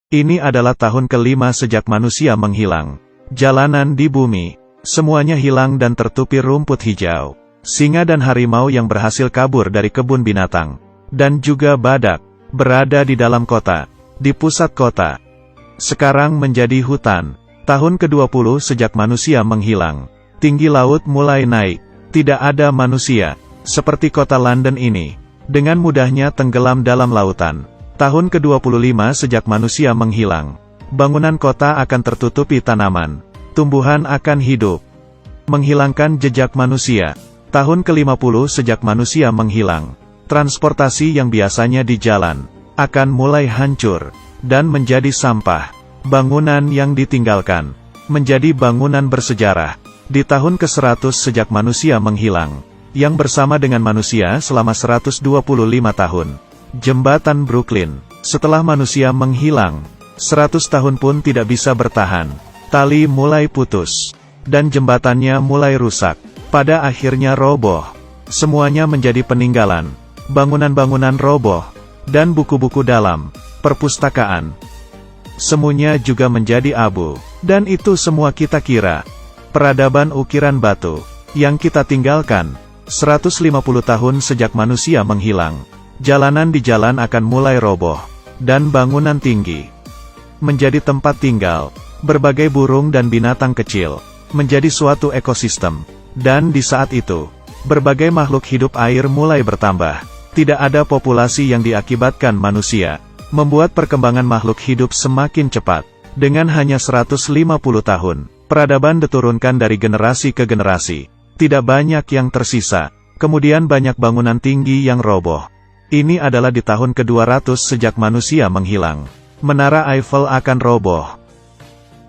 Ini adalah tahun kelima sejak manusia menghilang. Jalanan di bumi, semuanya hilang dan tertutupi rumput hijau. Singa dan harimau yang berhasil kabur dari kebun binatang. Dan juga badak, berada di dalam kota, di pusat kota. Sekarang menjadi hutan. Tahun ke-20 sejak manusia menghilang. Tinggi laut mulai naik. Tidak ada manusia, seperti kota London ini, dengan mudahnya tenggelam dalam lautan. Tahun ke-25 sejak manusia menghilang. Bangunan kota akan tertutupi tanaman. Tumbuhan akan hidup. Menghilangkan jejak manusia. Tahun ke-50 sejak manusia menghilang. Transportasi yang biasanya di jalan, akan mulai hancur, dan menjadi sampah. Bangunan yang ditinggalkan, menjadi bangunan bersejarah. Di tahun ke-100 sejak manusia menghilang, yang bersama dengan manusia selama 125 tahun. Jembatan Brooklyn, setelah manusia menghilang, 100 tahun pun tidak bisa bertahan. Tali mulai putus, dan jembatannya mulai rusak. Pada akhirnya roboh. Semuanya menjadi peninggalan. Bangunan-bangunan roboh, dan buku-buku dalam perpustakaan. Semuanya juga menjadi abu. Dan itu semua kita kira. Peradaban ukiran batu, yang kita tinggalkan. 150 tahun sejak manusia menghilang. Jalanan di jalan akan mulai roboh, dan bangunan tinggi menjadi tempat tinggal berbagai burung dan binatang kecil, menjadi suatu ekosistem. Dan di saat itu, berbagai makhluk hidup air mulai bertambah. Tidak ada populasi yang diakibatkan manusia, membuat perkembangan makhluk hidup semakin cepat. Dengan hanya 150 tahun, peradaban diturunkan dari generasi ke generasi. Tidak banyak yang tersisa, kemudian banyak bangunan tinggi yang roboh. Ini adalah di tahun ke-200 sejak manusia menghilang. Menara Eiffel akan roboh.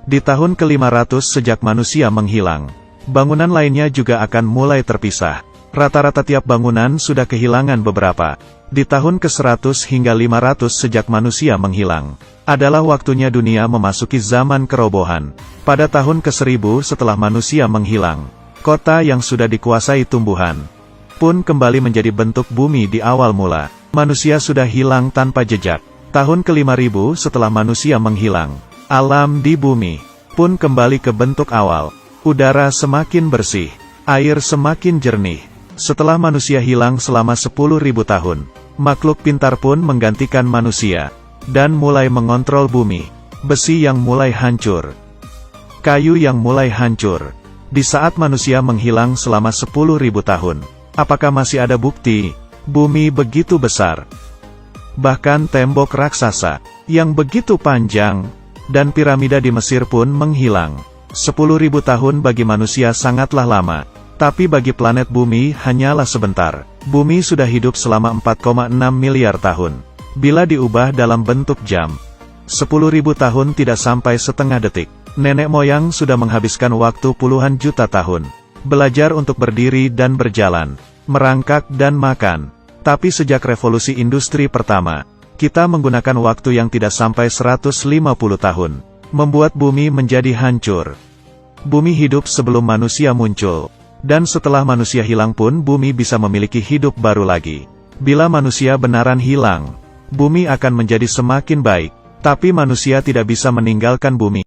Di tahun ke-500 sejak manusia menghilang, bangunan lainnya juga akan mulai terpisah. Rata-rata tiap bangunan sudah kehilangan beberapa. Di tahun ke-100 hingga 500 sejak manusia menghilang, adalah waktunya dunia memasuki zaman kerobohan. Pada tahun ke-1000 setelah manusia menghilang, kota yang sudah dikuasai tumbuhan pun kembali menjadi bentuk bumi di awal mula. Manusia sudah hilang tanpa jejak. Tahun ke-5000 setelah manusia menghilang, alam di bumi pun kembali ke bentuk awal. Udara semakin bersih, air semakin jernih. Setelah manusia hilang selama 10.000 tahun, makhluk pintar pun menggantikan manusia, dan mulai mengontrol bumi. Besi yang mulai hancur, kayu yang mulai hancur. Di saat manusia menghilang selama 10.000 tahun, apakah masih ada bukti? Bumi begitu besar. Bahkan tembok raksasa, yang begitu panjang, dan piramida di Mesir pun menghilang. 10.000 tahun bagi manusia sangatlah lama. Tapi bagi planet bumi hanyalah sebentar. Bumi sudah hidup selama 4,6 miliar tahun. Bila diubah dalam bentuk jam, 10.000 tahun tidak sampai setengah detik. Nenek moyang sudah menghabiskan waktu puluhan juta tahun. Belajar untuk berdiri dan berjalan, merangkak dan makan. Tapi sejak revolusi industri pertama, kita menggunakan waktu yang tidak sampai 150 tahun. Membuat bumi menjadi hancur. Bumi hidup sebelum manusia muncul. Dan setelah manusia hilang pun bumi bisa memiliki hidup baru lagi. Bila manusia benaran hilang, bumi akan menjadi semakin baik. Tapi manusia tidak bisa meninggalkan bumi.